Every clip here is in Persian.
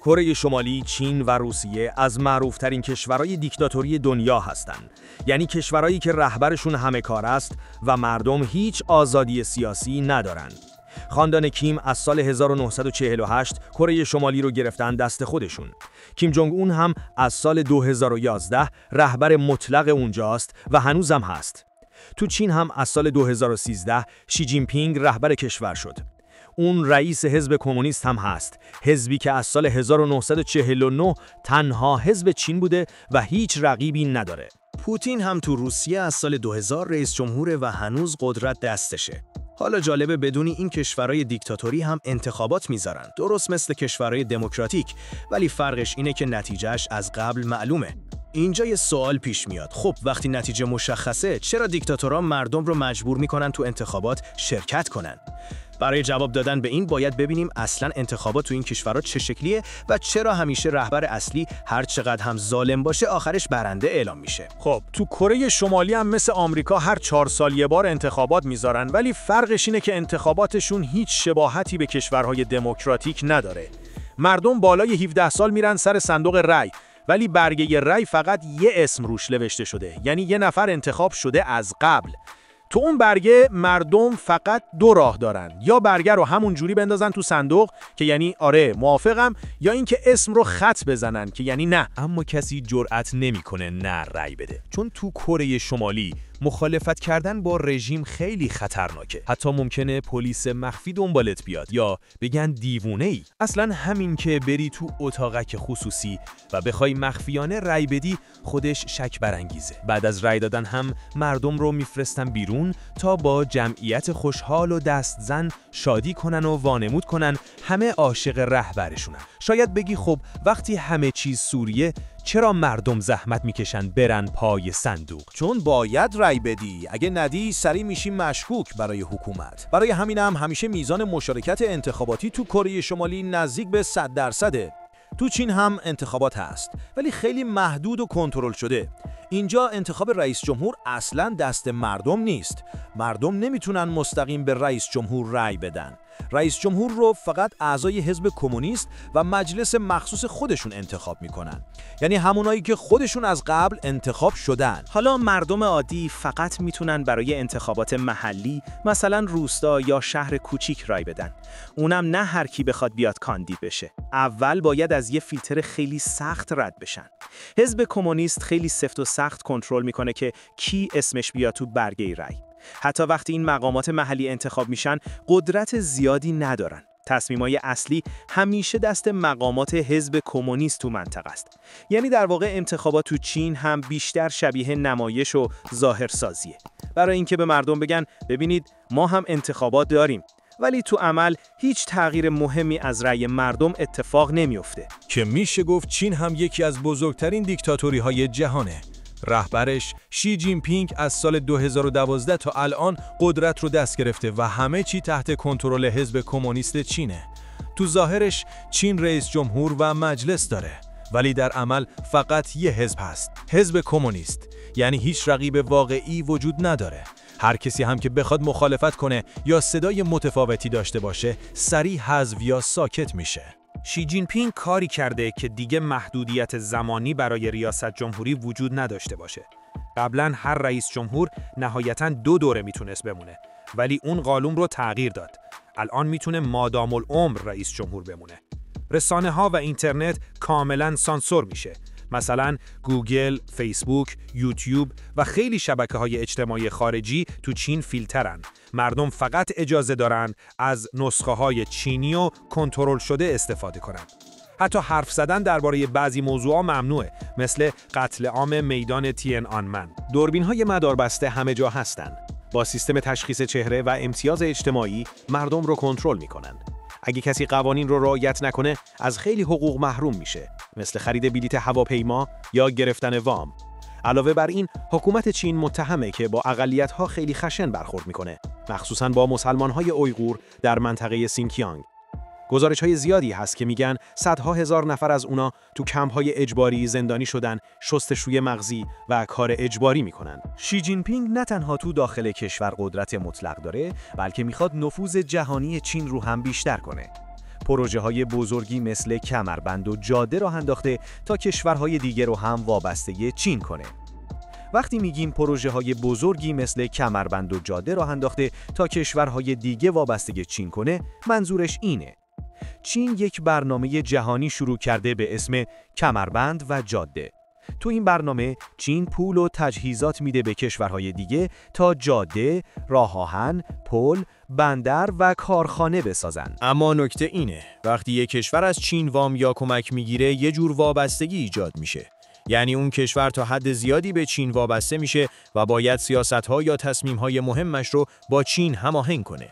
کره شمالی، چین و روسیه از معروف‌ترین کشورهای دیکتاتوری دنیا هستند. یعنی کشورهایی که رهبرشون همه کار است و مردم هیچ آزادی سیاسی ندارن. خاندان کیم از سال 1948 کره شمالی رو گرفتن دست خودشون. کیم جونگ اون هم از سال 2011 رهبر مطلق اونجاست و هنوزم هست. تو چین هم از سال 2013 شی جین پینگ رهبر کشور شد. اون رئیس حزب کمونیست هم هست، حزبی که از سال 1949 تنها حزب چین بوده و هیچ رقیبی نداره. پوتین هم تو روسیه از سال 2000 رئیس جمهوره و هنوز قدرت دستشه. حالا جالبه بدونی این کشورهای دیکتاتوری هم انتخابات میذارن، درست مثل کشورهای دموکراتیک، ولی فرقش اینه که نتیجهش از قبل معلومه. اینجا یه سوال پیش میاد، خب وقتی نتیجه مشخصه چرا دیکتاتورها مردم رو مجبور میکنن تو انتخابات شرکت کنن؟ برای جواب دادن به این باید ببینیم اصلا انتخابات تو این کشورها چه شکلیه و چرا همیشه رهبر اصلی هر چقدر هم ظالم باشه آخرش برنده اعلام میشه. خب تو کره شمالی هم مثل آمریکا هر 4 سال یه بار انتخابات میذارن، ولی فرقش اینه که انتخاباتشون هیچ شباهتی به کشورهای دموکراتیک نداره. مردم بالای 17 سال میرن سر صندوق رای، ولی برگه رای فقط یه اسم روش نوشته شده، یعنی یه نفر انتخاب شده از قبل. تو اون برگه مردم فقط 2 راه دارن، یا برگه رو همون جوری بندازن تو صندوق که یعنی آره موافقم، یا اینکه اسم رو خط بزنن که یعنی نه. اما کسی جرأت نمیکنه نه رأی بده، چون تو کره شمالی مخالفت کردن با رژیم خیلی خطرناکه. حتی ممکنه پلیس مخفی دنبالت بیاد یا بگن دیوونه‌ای. اصلا همین که بری تو اتاقک خصوصی و بخوای مخفیانه رأی بدی خودش شک برانگیزه. بعد از رأی دادن هم مردم رو میفرستن بیرون تا با جمعیت خوشحال و دست زن شادی کنن و وانمود کنن همه عاشق رهبرشونن. شاید بگی خب وقتی همه چیز سوریه چرا مردم زحمت میکشن برن پای صندوق؟ چون باید رأی بدی، اگه ندی سری میشی مشکوک برای حکومت. برای همینم همیشه میزان مشارکت انتخاباتی تو کره شمالی نزدیک به 100%. تو چین هم انتخابات هست، ولی خیلی محدود و کنترل شده. اینجا انتخاب رئیس جمهور اصلاً دست مردم نیست. مردم نمیتونن مستقیم به رئیس جمهور رأی بدن. رئیس جمهور رو فقط اعضای حزب کمونیست و مجلس مخصوص خودشون انتخاب میکنن، یعنی همونایی که خودشون از قبل انتخاب شدن. حالا مردم عادی فقط میتونن برای انتخابات محلی، مثلا روستا یا شهر کوچیک رای بدن. اونم نه هر کی بخواد بیاد کاندید بشه. اول باید از یه فیلتر خیلی سخت رد بشن. حزب کمونیست خیلی سفت و سخت کنترل میکنه که کی اسمش بیاد تو برگه رای. حتی وقتی این مقامات محلی انتخاب میشن قدرت زیادی ندارن. تصمیمای اصلی همیشه دست مقامات حزب کمونیست تو منطقه است. یعنی در واقع انتخابات تو چین هم بیشتر شبیه نمایش و ظاهرسازیه، برای اینکه به مردم بگن ببینید ما هم انتخابات داریم، ولی تو عمل هیچ تغییر مهمی از رأی مردم اتفاق نمیفته. که میشه گفت چین هم یکی از بزرگترین دیکتاتوری‌های جهانه. رهبرش شی جین پینگ از سال 2012 تا الان قدرت رو دست گرفته و همه چی تحت کنترل حزب کمونیست چینه. تو ظاهرش چین رئیس جمهور و مجلس داره، ولی در عمل فقط یه حزب هست، حزب کمونیست. یعنی هیچ رقیب واقعی وجود نداره. هر کسی هم که بخواد مخالفت کنه یا صدای متفاوتی داشته باشه سریع حذف یا ساکت میشه. شی جین پینگ کاری کرده که دیگه محدودیت زمانی برای ریاست جمهوری وجود نداشته باشه. قبلا هر رئیس جمهور نهایتاً 2 دوره میتونست بمونه، ولی اون قانون رو تغییر داد. الان میتونه مادام العمر رئیس جمهور بمونه. رسانه ها و اینترنت کاملاً سانسور میشه. مثلا گوگل، فیسبوک، یوتیوب و خیلی شبکه‌های اجتماعی خارجی تو چین فیلترن. مردم فقط اجازه دارن از نسخه‌های چینی و کنترل شده استفاده کنن. حتی حرف زدن درباره بعضی موضوعات ممنوعه، مثل قتل عام میدان تین آنمن. دوربین‌های مداربسته همه جا هستن. با سیستم تشخیص چهره و امتیاز اجتماعی مردم رو کنترل میکنن. اگه کسی قوانین رو رعایت نکنه از خیلی حقوق محروم میشه، مثل خرید بلیت هواپیما یا گرفتن وام. علاوه بر این، حکومت چین متهمه که با اقلیت‌ها خیلی خشن برخورد میکنه، مخصوصاً با مسلمان‌های اویغور در منطقه سینکیانگ. گزارش‌های زیادی هست که میگن صدها هزار نفر از اونا تو کمپ‌های اجباری زندانی شدن، شستشوی مغزی و کار اجباری میکنن. شی جین پینگ نه تنها تو داخل کشور قدرت مطلق داره، بلکه میخواد نفوذ جهانی چین رو هم بیشتر کنه. پروژه‌های بزرگی مثل کمربند و جاده راه انداخته تا کشورهای دیگه رو هم وابسته چین کنه. وقتی میگیم پروژه‌های بزرگی مثل کمربند و جاده راه انداخته تا کشورهای دیگه وابسته چین کنه، منظورش اینه. چین یک برنامه جهانی شروع کرده به اسم کمربند و جاده. تو این برنامه چین پول و تجهیزات میده به کشورهای دیگه تا جاده، راه آهن، پل، بندر و کارخانه بسازن. اما نکته اینه، وقتی یک کشور از چین وام یا کمک میگیره یه جور وابستگی ایجاد میشه. یعنی اون کشور تا حد زیادی به چین وابسته میشه و باید سیاست‌ها یا تصمیم‌های مهمش رو با چین هماهنگ کنه.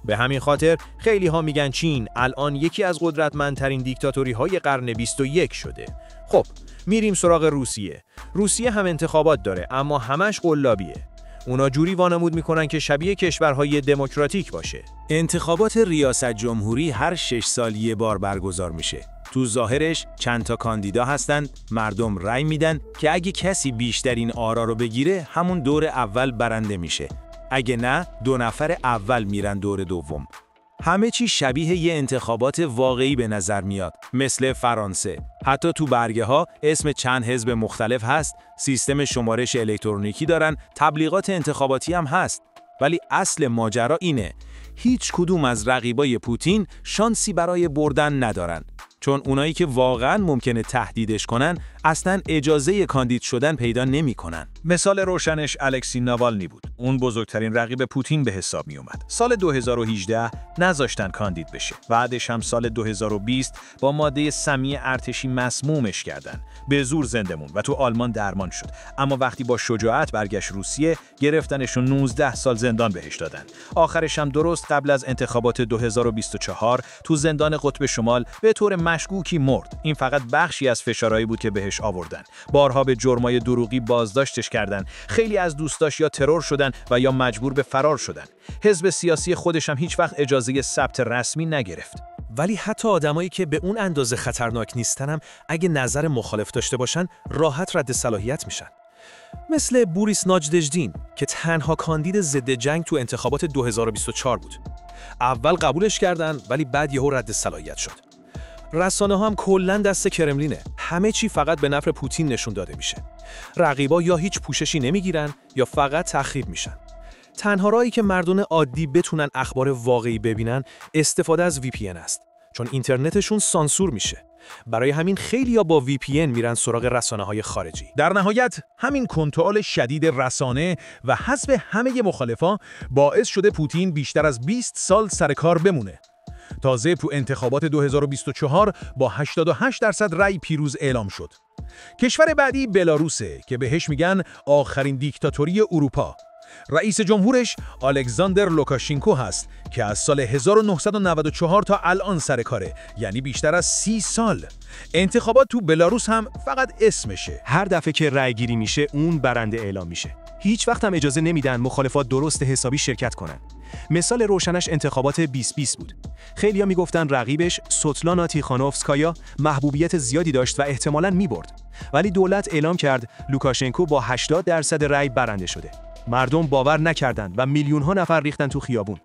به همین خاطر خیلی ها میگن چین الان یکی از قدرتمندترین دیکتاتوری‌های قرن 21 شده. خب میریم سراغ روسیه. روسیه هم انتخابات داره اما همش قلابیه. اونا جوری وانمود میکنن که شبیه کشورهای دموکراتیک باشه. انتخابات ریاست جمهوری هر 6 سال یه بار برگزار میشه. تو ظاهرش چند تا کاندیدا هستن، مردم رأی میدن که اگه کسی بیشترین آرا رو بگیره همون دور اول برنده میشه. اگه نه 2 نفر اول میرن دور دوم. همه چی شبیه یه انتخابات واقعی به نظر میاد، مثل فرانسه. حتی تو برگه ها اسم چند حزب مختلف هست، سیستم شمارش الکترونیکی دارن، تبلیغات انتخاباتی هم هست. ولی اصل ماجرا اینه، هیچ کدوم از رقیبای پوتین شانسی برای بردن ندارن. چون اونایی که واقعاً ممکنه تهدیدش کنن اصلاً اجازه کاندید شدن پیدا نمی‌کنن. مثال روشنش الکسی ناوالنی بود. اون بزرگترین رقیب پوتین به حساب می اومد. سال 2018 نذاشتن کاندید بشه. بعدش هم سال 2020 با ماده سمی ارتشی مسمومش کردن. به زور زنده موند و تو آلمان درمان شد. اما وقتی با شجاعت برگشت روسیه، گرفتنشون 19 سال زندان بهش دادن. آخرش هم درست قبل از انتخابات 2024 تو زندان قطب شمال به طور مشکوکی مرد. این فقط بخشی از فشارهایی بود که بهش آوردن. بارها به جرمای دروغی بازداشتش کردن. خیلی از دوستاش یا ترور شدن و یا مجبور به فرار شدن. حزب سیاسی خودش هم هیچ وقت اجازه ثبت رسمی نگرفت. ولی حتی آدمایی که به اون اندازه خطرناک نیستن هم اگه نظر مخالف داشته باشن راحت رد صلاحیت میشن. مثل بوریس ناجدژدین که تنها کاندید ضد جنگ تو انتخابات 2024 بود. اول قبولش کردن ولی بعد یهو رد صلاحیت شد. رسانه ها هم کلاً دست کرملینه. همه چی فقط به نفع پوتین نشون داده میشه. رقیبا یا هیچ پوششی نمیگیرن یا فقط تخریب میشن. تنها راهی که مردم عادی بتونن اخبار واقعی ببینن استفاده از VPN است. چون اینترنتشون سانسور میشه. برای همین خیلیا با VPN میرن سراغ رسانه‌های خارجی. در نهایت همین کنترل شدید رسانه و حذف همه مخالفا باعث شده پوتین بیشتر از 20 سال سر کار بمونه. تازه تو انتخابات 2024 با 88% رأی پیروز اعلام شد. کشور بعدی بلاروسه که بهش میگن آخرین دیکتاتوری اروپا. رئیس جمهورش الکساندر لوکاشنکو هست که از سال 1994 تا الان سر کاره، یعنی بیشتر از 30 سال. انتخابات تو بلاروس هم فقط اسمشه. هر دفعه که رأی گیری میشه اون برنده اعلام میشه. هیچ وقت هم اجازه نمیدن مخالفات درست حسابی شرکت کنن. مثال روشنش انتخابات 2020 بود. خیلیا میگفتن رقیبش سوتلانا تیخانوفسکایا محبوبیت زیادی داشت و احتمالاً میبرد. ولی دولت اعلام کرد لوکاشنکو با 80% رأی برنده شده. مردم باور نکردند و میلیون‌ها نفر ریختن تو خیابون.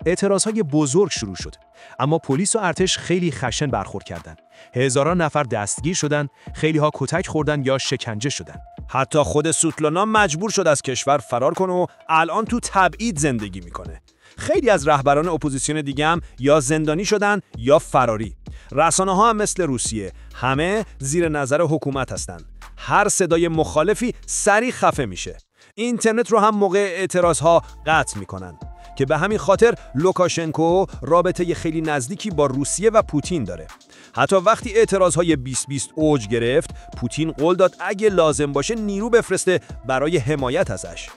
اعتراضهای بزرگ شروع شد. اما پلیس و ارتش خیلی خشن برخورد کردند. هزاران نفر دستگیر شدند، خیلی‌ها کتک خوردن یا شکنجه شدند. حتی خود سوتلانا مجبور شد از کشور فرار کنه و الان تو تبعید زندگی میکنه. خیلی از رهبران اپوزیسیون دیگه هم یا زندانی شدن یا فراری. رسانه‌ها هم مثل روسیه همه زیر نظر حکومت هستن. هر صدای مخالفی سریع خفه میشه. اینترنت رو هم موقع اعتراضها قطع میکنن که به همین خاطر لوکاشنکو رابطه خیلی نزدیکی با روسیه و پوتین داره. حتی وقتی اعتراضهای 2020 اوج گرفت، پوتین قول داد اگه لازم باشه نیرو بفرسته برای حمایت ازش.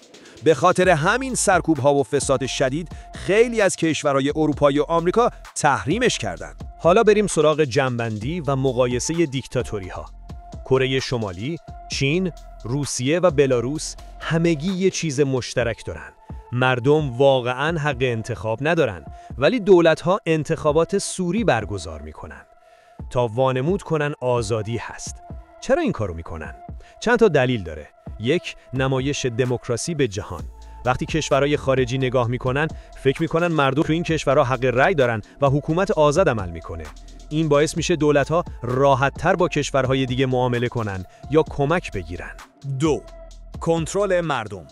به خاطر همین سرکوب‌ها و فساد شدید خیلی از کشورهای اروپایی و آمریکا تحریمش کردن. حالا بریم سراغ جنبندی و مقایسه دیکتاتوری‌ها. کره شمالی، چین، روسیه و بلاروس همگی یه چیز مشترک دارن. مردم واقعاً حق انتخاب ندارن، ولی دولت‌ها انتخابات سوری برگزار میکنن تا وانمود کنن آزادی هست. چرا این کارو میکنن؟ چند تا دلیل داره. یک، نمایش دموکراسی به جهان. وقتی کشورهای خارجی نگاه میکنن، فکر میکنن مردم تو این کشورها حق رأی دارن و حکومت آزاد عمل میکنه. این باعث میشه دولت‌ها راحت‌تر با کشورهای دیگه معامله کنن یا کمک بگیرن. 2. کنترل مردم.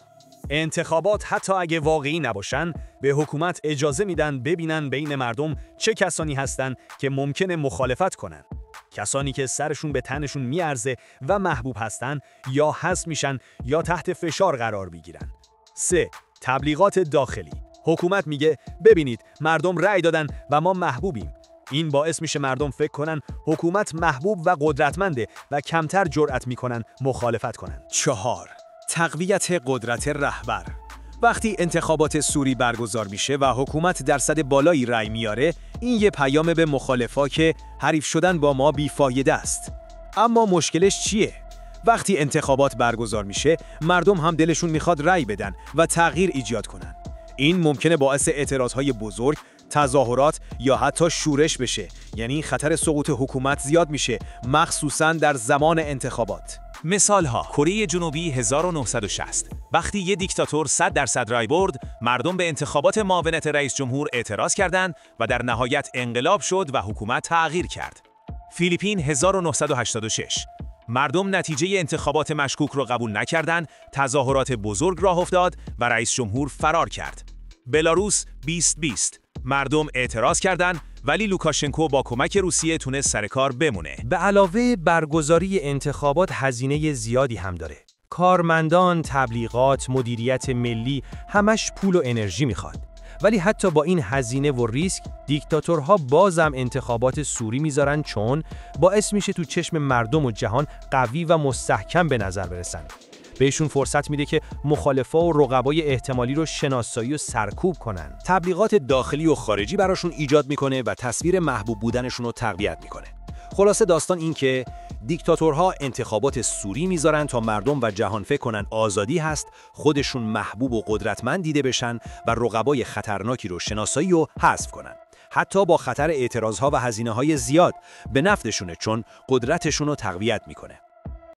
انتخابات حتی اگه واقعی نباشن، به حکومت اجازه میدن ببینن بین مردم چه کسانی هستن که ممکنه مخالفت کنن. کسانی که سرشون به تنشون میارزه و محبوب هستن یا حذف میشن یا تحت فشار قرار میگیرن. 3. تبلیغات داخلی. حکومت میگه ببینید مردم رأی دادن و ما محبوبیم. این باعث میشه مردم فکر کنن حکومت محبوب و قدرتمنده و کمتر جرأت میکنن مخالفت کنن. 4. تقویت قدرت رهبر. وقتی انتخابات سوری برگزار میشه و حکومت درصد بالایی رأی میاره، این یه پیام به مخالفا که حریف شدن با ما بیفایده است. اما مشکلش چیه؟ وقتی انتخابات برگزار میشه، مردم هم دلشون میخواد رأی بدن و تغییر ایجاد کنن. این ممکنه باعث اعتراضهای بزرگ، تظاهرات یا حتی شورش بشه. یعنی خطر سقوط حکومت زیاد میشه، مخصوصاً در زمان انتخابات. مثال ها: کره جنوبی 1960 وقتی یه دیکتاتور 100% رای برد، مردم به انتخابات معاونت رئیس جمهور اعتراض کردند و در نهایت انقلاب شد و حکومت تغییر کرد. فیلیپین 1986 مردم نتیجه انتخابات مشکوک رو قبول نکردند، تظاهرات بزرگ راه افتاد و رئیس جمهور فرار کرد. بلاروس 2020 مردم اعتراض کردند ولی لوکاشنکو با کمک روسیه تونست سر کار بمونه. به علاوه برگزاری انتخابات هزینه زیادی هم داره. کارمندان، تبلیغات، مدیریت ملی همش پول و انرژی میخواد. ولی حتی با این هزینه و ریسک، دیکتاتورها بازم انتخابات سوری میذارن چون باعث میشه تو چشم مردم و جهان قوی و مستحکم به نظر برسن. بهشون فرصت میده که مخالفا و رقبای احتمالی رو شناسایی و سرکوب کنن. تبلیغات داخلی و خارجی براشون ایجاد میکنه و تصویر محبوب بودنشون رو تقویت میکنه. خلاصه داستان این که دیکتاتورها انتخابات سوری میذارن تا مردم و جهان فکر کنن آزادی هست، خودشون محبوب و قدرتمند دیده بشن و رقبای خطرناکی رو شناسایی و حذف کنن. حتی با خطر اعتراضها و هزینه‌های زیاد، به نفعشونه چون قدرتشون رو تقویت میکنه.